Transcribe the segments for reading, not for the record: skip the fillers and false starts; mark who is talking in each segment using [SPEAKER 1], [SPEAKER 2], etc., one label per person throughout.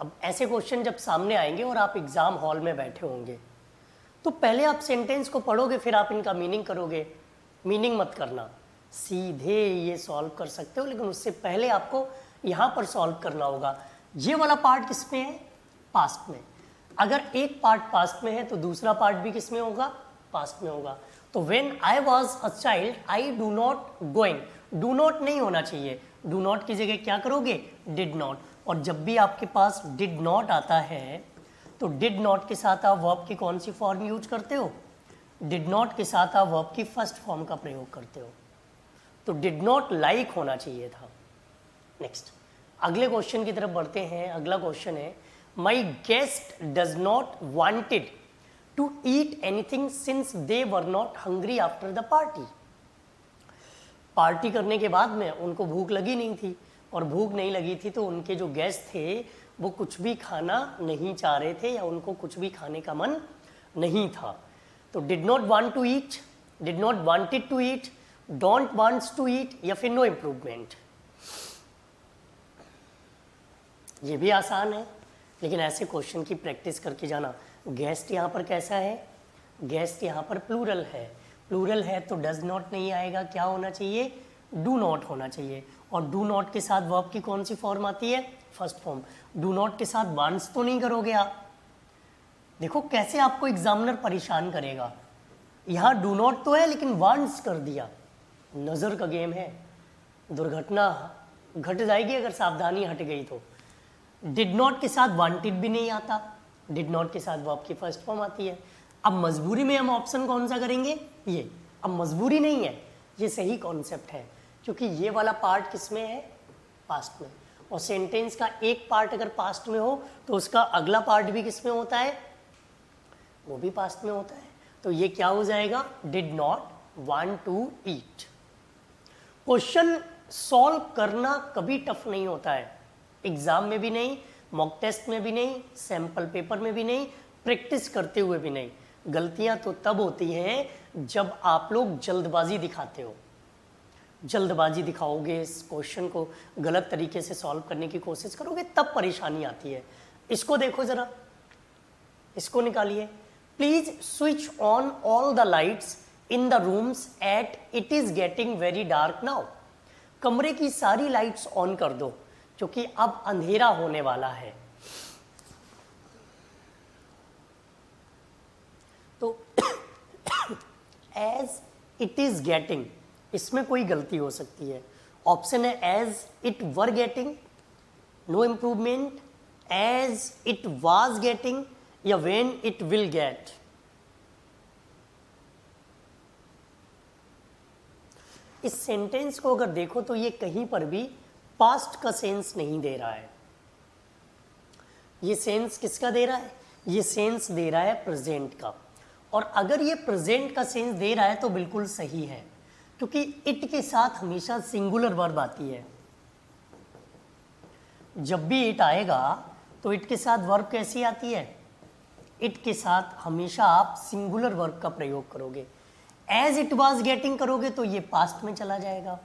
[SPEAKER 1] अब ऐसे क्वेश्चन जब सामने आएंगे और आप एग्जाम हॉल में बैठे होंगे तो पहले आप सेंटेंस को पढ़ोगे, फिर आप इनका मीनिंग करोगे। मीनिंग मत करना, सीधे ये सॉल्व कर सकते हो, लेकिन उससे पहले आपको यहाँ पर सॉल्व करना होगा। ये वाला पार्ट किस में है? पास्ट में। अगर एक पार्ट पास्ट में है तो दूसरा पार्ट भी किस में होगा? पास्ट में होगा। तो when I was a child I do not going, do not नहीं होना चाहिए, डू नॉट की जगह क्या करोगे? Did not. और जब भी आपके पास डिड नॉट आता है तो डिड नॉट के साथ आप वर्ब की कौन सी फॉर्म यूज करते हो? डिड नॉट के साथ आप वर्ब की फर्स्ट फॉर्म का प्रयोग करते हो। तो डिड नॉट लाइक होना चाहिए था। नेक्स्ट, अगले क्वेश्चन की तरफ बढ़ते हैं। अगला क्वेश्चन है, my guest does not wanted to eat anything since they were not hungry after the party. Party करने के बाद में उनको भूख लगी नहीं थी, और भूख नहीं लगी थी तो उनके जो गेस्ट थे वो कुछ भी खाना नहीं चाह रहे थे, या उनको कुछ भी खाने का मन नहीं था। तो did not want to eat, did not wanted to eat, don't wants to eat, या फिर नो इम्प्रूवमेंट। ये भी आसान है, लेकिन ऐसे क्वेश्चन की प्रैक्टिस करके जाना। गेस्ट यहाँ पर कैसा है? गेस्ट यहाँ पर प्लूरल है। प्लूरल है तो डज नॉट नहीं आएगा, क्या होना चाहिए? डू नॉट होना चाहिए। और डू नॉट के साथ वर्ब की कौन सी फॉर्म आती है? First form. डू नॉट के साथ वांट्स तो नहीं करोगे आप। देखो कैसे आपको एग्जामिनर परेशान करेगा। यहाँ डू नॉट तो है लेकिन वांट्स कर दिया। नजर का गेम है, दुर्घटना घट जाएगी अगर सावधानी हट गई तो। डिड नॉट के साथ वांटेड भी नहीं आता, डिड नॉट के साथ वर्ब की फर्स्ट फॉर्म आती है। अब मजबूरी में हम ऑप्शन कौन सा करेंगे? ये। अब मजबूरी नहीं है, ये सही कॉन्सेप्ट है, क्योंकि ये वाला पार्ट किस में है? पास्ट में। और सेंटेंस का एक पार्ट अगर पास्ट में हो तो उसका अगला पार्ट भी किस में होता है? वो भी पास्ट में होता है। तो ये क्या हो जाएगा? Did not want to eat. Question solve करना कभी टफ नहीं होता है, एग्जाम में भी नहीं, मॉक टेस्ट में भी नहीं, सैंपल पेपर में भी नहीं, प्रैक्टिस करते हुए भी नहीं। गलतियां तो तब होती हैं जब आप लोग जल्दबाजी दिखाते हो। जल्दबाजी दिखाओगे, इस क्वेश्चन को गलत तरीके से सॉल्व करने की कोशिश करोगे, तब परेशानी आती है। इसको देखो जरा, इसको निकालिए। Please switch on all the lights in the rooms at it is getting very dark now. कमरे की सारी लाइट्स ऑन कर दो क्योंकि अब अंधेरा होने वाला है। तो एज इट इज गेटिंग, इसमें कोई गलती हो सकती है। ऑप्शन है as it were getting, no improvement, as it was getting, या व्हेन इट विल गेट। इस सेंटेंस को अगर देखो तो ये कहीं पर भी पास्ट का सेंस नहीं दे रहा है। ये सेंस किसका दे रहा है? ये सेंस दे रहा है प्रेजेंट का। और अगर ये प्रेजेंट का सेंस दे रहा है तो बिल्कुल सही है, क्योंकि इट के साथ हमेशा सिंगुलर वर्ब आती है। जब भी इट आएगा तो इट के साथ वर्ब कैसी आती है? इट के साथ हमेशा आप सिंगुलर वर्ब का प्रयोग करोगे। एज इट वाज गेटिंग करोगे तो ये पास्ट में चला जाएगा।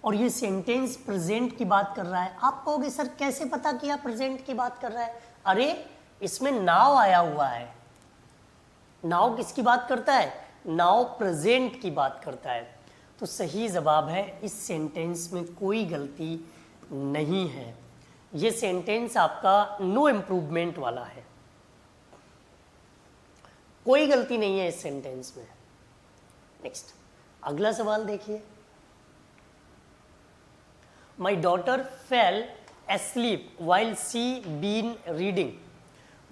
[SPEAKER 1] और ये सेंटेंस प्रेजेंट की बात कर रहा है। आप कहोगे सर कैसे पता किया प्रेजेंट की बात कर रहा है? अरे इसमें नाउ आया हुआ है। नाउ किसकी बात करता है? नाउ प्रेजेंट की बात करता है। तो सही जवाब है, इस सेंटेंस में कोई गलती नहीं है। ये सेंटेंस आपका नो इम्प्रूवमेंट वाला है, कोई गलती नहीं है इस सेंटेंस में। नेक्स्ट, अगला सवाल देखिए। My daughter fail asleep while she been reading,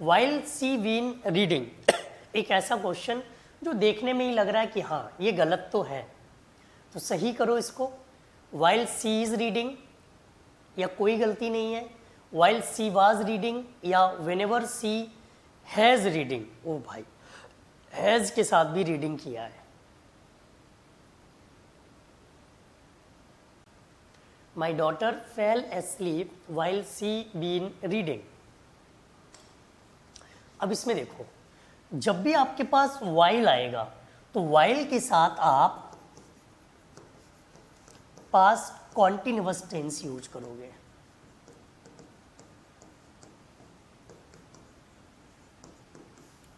[SPEAKER 1] while she been reading। एक ऐसा क्वेश्चन जो देखने में ही लग रहा है कि हाँ ये गलत तो है, तो सही करो इसको। while she is reading, या कोई गलती नहीं है। while she was reading, या whenever she has reading। ओ भाई, हैज के साथ भी रीडिंग किया है। My daughter fail asleep while she been reading। अब इसमें देखो, जब भी आपके पास while आएगा तो while के साथ आप पास्ट कॉन्टिन्यूअस टेंस यूज करोगे।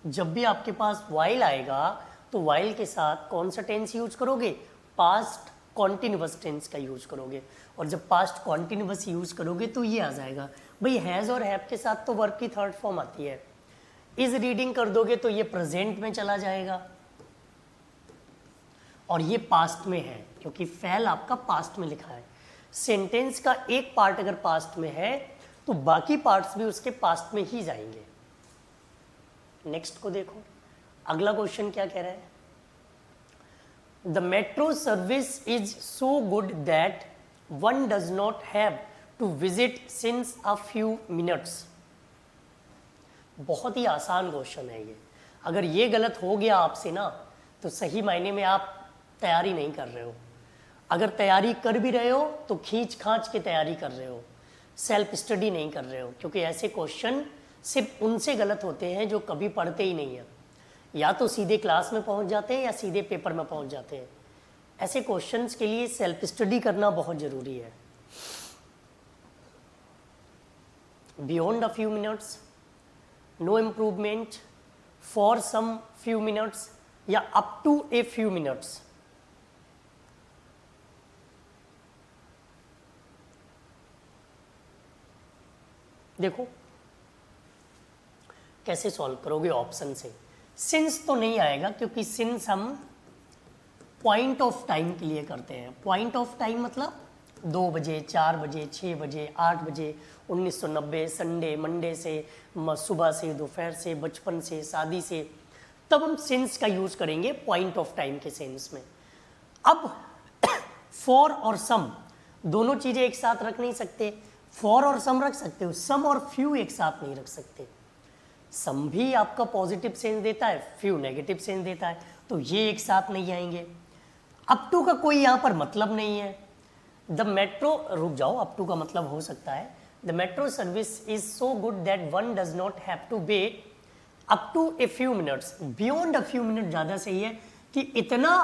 [SPEAKER 1] जब भी आपके पास वाइल आएगा तो वाइल के साथ कौन सा टेंस यूज करोगे, पास्ट कॉन्टिन्यूअस टेंस का यूज करोगे। और जब पास्ट कॉन्टिन्यूअस यूज करोगे तो ये आ जाएगा। भाई हैज और हैव के साथ तो वर्ब की थर्ड फॉर्म आती है। इज रीडिंग कर दोगे तो ये प्रेजेंट में चला जाएगा और ये पास्ट में है क्योंकि फेल आपका पास्ट में लिखा है। सेंटेंस का एक पार्ट अगर पास्ट में है तो बाकी पार्ट्स भी उसके पास्ट में ही जाएंगे। नेक्स्ट को देखो, अगला क्वेश्चन क्या कह रहा है, the metro service is so good that one does not have to visit since a few minutes. बहुत ही आसान क्वेश्चन है ये। अगर ये गलत हो गया आपसे ना तो सही मायने में आप तैयारी नहीं कर रहे हो। अगर तैयारी कर भी रहे हो तो खींच खांच के तैयारी कर रहे हो, सेल्फ स्टडी नहीं कर रहे हो, क्योंकि ऐसे क्वेश्चन सिर्फ उनसे गलत होते हैं जो कभी पढ़ते ही नहीं है। या तो सीधे क्लास में पहुंच जाते हैं या सीधे पेपर में पहुंच जाते हैं। ऐसे क्वेश्चंस के लिए सेल्फ स्टडी करना बहुत ज़रूरी है। Beyond a few minutes, no improvement, for some few minutes या up to a few minutes. देखो कैसे सॉल्व करोगे ऑप्शन से। सिंस तो नहीं आएगा क्योंकि सिंस हम पॉइंट ऑफ टाइम के लिए करते हैं। पॉइंट ऑफ टाइम मतलब 2 बजे, 4 बजे, 6 बजे, 8 बजे, 1990, संडे, मंडे से, सुबह से, दोपहर से, बचपन से, शादी से, तब हम सिंस का यूज करेंगे पॉइंट ऑफ टाइम के सेंस में। अब फॉर और सम दोनों चीजें एक साथ रख नहीं सकते। फॉर और सम रख सकते हो, सम और फ्यू एक साथ नहीं रख सकते। सम भी आपका पॉजिटिव सेंस देता है, फ्यू नेगेटिव सेंस देता है, तो ये एक साथ नहीं आएंगे। अप टू का कोई यहाँ पर मतलब नहीं है। द मेट्रो, रुक जाओ, अप टू का मतलब हो सकता है the metro service is so good that one does not have to wait up to a few minutes. Beyond a few minute ज़्यादा सही है कि इतना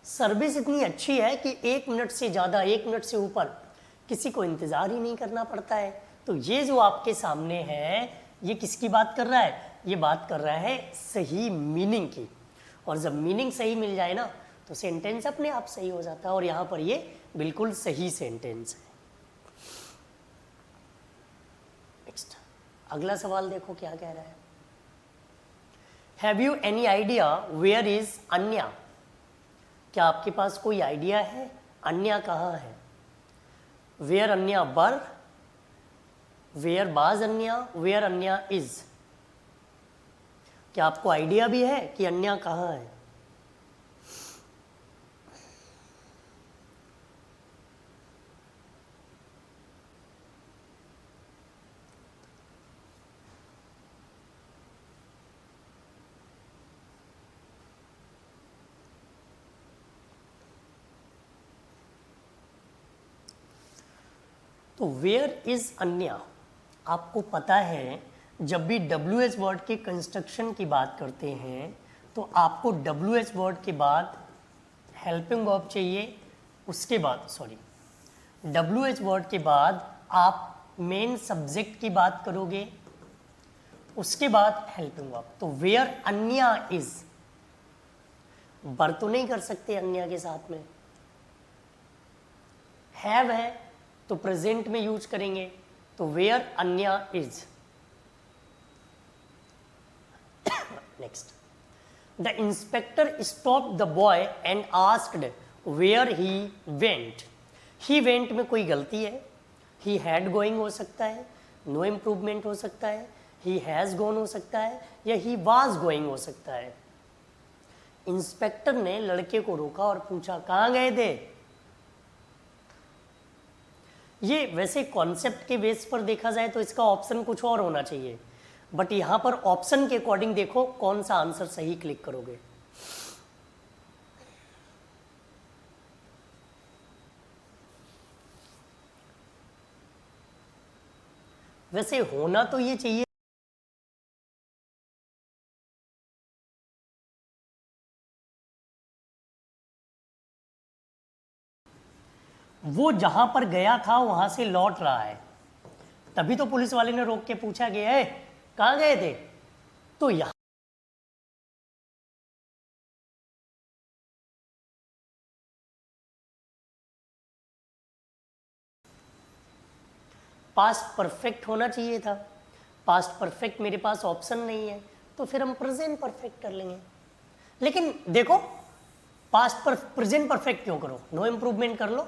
[SPEAKER 1] सर्विस इतनी अच्छी है कि 1 मिनट से ज़्यादा, 1 मिनट से ऊपर किसी को इंतज़ार ही नहीं करना पड़ता है। तो ये जो आपके सामने है ये किसकी बात कर रहा है, ये बात कर रहा है सही मीनिंग की। और जब मीनिंग सही मिल जाए ना तो सेंटेंस अपने आप सही हो जाता है। और यहाँ पर ये बिल्कुल सही सेंटेंस है। नेक्स्ट अगला सवाल देखो क्या कह रहा है, have you any idea where is Anya. क्या आपके पास कोई आइडिया है अन्या कहाँ है। वेयर अन्या बर, वेयर बाज अन्या, वेयर अन्या इज। क्या आपको आइडिया भी है कि अन्या कहाँ है। तो वेयर इज अन्या, आपको पता है जब भी WH वर्ड के कंस्ट्रक्शन की बात करते हैं तो आपको WH वर्ड के बाद हेल्पिंग वर्ब चाहिए, उसके बाद WH वर्ड के बाद आप मेन सब्जेक्ट की बात करोगे, उसके बाद हेल्पिंग वर्ब। तो वेयर अन्या इज, बर तो नहीं कर सकते अन्या के साथ में। हैव है तो प्रेजेंट में यूज करेंगे, तो where Anya is. Next, the inspector stop the boy and asked where he went. He went में कोई गलती है, ही हैड गोइंग हो सकता है, नो इम्प्रूवमेंट हो सकता है, ही हैज गॉन हो सकता है, या ही वाज गोइंग हो सकता है। इंस्पेक्टर ने लड़के को रोका और पूछा कहाँ गए थे। ये वैसे कॉन्सेप्ट के बेस पर देखा जाए तो इसका ऑप्शन कुछ और होना चाहिए, बट यहां पर ऑप्शन के अकॉर्डिंग देखो कौन सा आंसर सही क्लिक करोगे। वैसे होना तो ये चाहिए, वो जहां पर गया था वहां से लौट रहा है, तभी तो पुलिस वाले ने रोक के पूछा गया है कहाँ गए थे। तो यहां पास्ट परफेक्ट होना चाहिए था, पास्ट परफेक्ट मेरे पास ऑप्शन नहीं है, तो फिर हम प्रेजेंट परफेक्ट कर लेंगे। लेकिन देखो, पास्ट पर प्रेजेंट परफेक्ट क्यों करो, नो इम्प्रूवमेंट कर लो।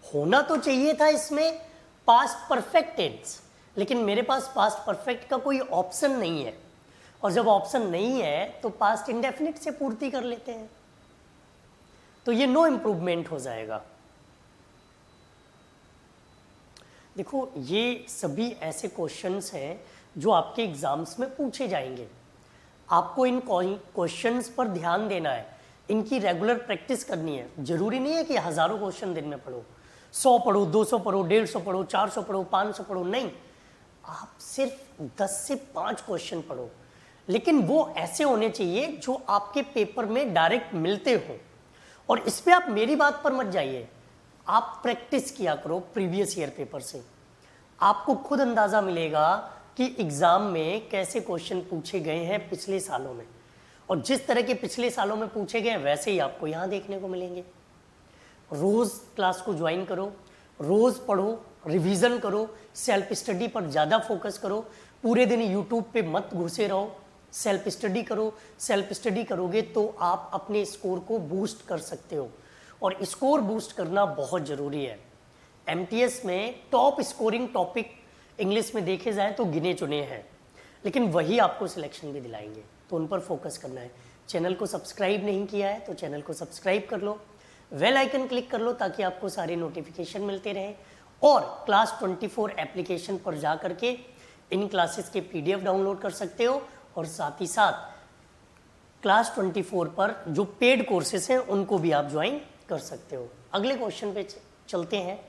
[SPEAKER 1] होना तो चाहिए था इसमें पास्ट परफेक्ट टेंस, लेकिन मेरे पास पास्ट परफेक्ट का कोई ऑप्शन नहीं है, और जब ऑप्शन नहीं है तो पास्ट इंडेफिनिट से पूर्ति कर लेते हैं, तो ये नो इम्प्रूवमेंट हो जाएगा। देखो, ये सभी ऐसे क्वेश्चंस हैं जो आपके एग्जाम्स में पूछे जाएंगे। आपको इन क्वेश्चंस पर ध्यान देना है, इनकी रेगुलर प्रैक्टिस करनी है। जरूरी नहीं है कि हज़ारों क्वेश्चन दिन में पढ़ो, 100 पढ़ो, 200 पढ़ो, 150 पढ़ो, 400 पढ़ो, 500 पढ़ो, नहीं, आप सिर्फ 10 से 5 क्वेश्चन पढ़ो, लेकिन वो ऐसे होने चाहिए जो आपके पेपर में डायरेक्ट मिलते हो। और इस पे आप मेरी बात पर मत जाइए, आप प्रैक्टिस किया करो प्रीवियस ईयर पेपर से, आपको खुद अंदाज़ा मिलेगा कि एग्ज़ाम में कैसे क्वेश्चन पूछे गए हैं पिछले सालों में, और जिस तरह के पिछले सालों में पूछे गए वैसे ही आपको यहाँ देखने को मिलेंगे। रोज़ क्लास को ज्वाइन करो, रोज़ पढ़ो, रिवीजन करो, सेल्फ स्टडी पर ज़्यादा फोकस करो, पूरे दिन यूट्यूब पे मत घुसे रहो, सेल्फ स्टडी करो। सेल्फ स्टडी करोगे तो आप अपने स्कोर को बूस्ट कर सकते हो, और स्कोर बूस्ट करना बहुत ज़रूरी है। एमटीएस में टॉप स्कोरिंग टॉपिक इंग्लिश में देखे जाए तो गिने चुने हैं, लेकिन वही आपको सिलेक्शन भी दिलाएंगे, तो उन पर फोकस करना है। चैनल को सब्सक्राइब नहीं किया है तो चैनल को सब्सक्राइब कर लो, बेल आइकन क्लिक कर लो ताकि आपको सारे नोटिफिकेशन मिलते रहे, और क्लास 24 एप्लीकेशन पर जा करके इन क्लासेस के पीडीएफ डाउनलोड कर सकते हो, और साथ ही साथ क्लास 24 पर जो पेड कोर्सेस हैं उनको भी आप ज्वाइन कर सकते हो। अगले क्वेश्चन पे चलते हैं।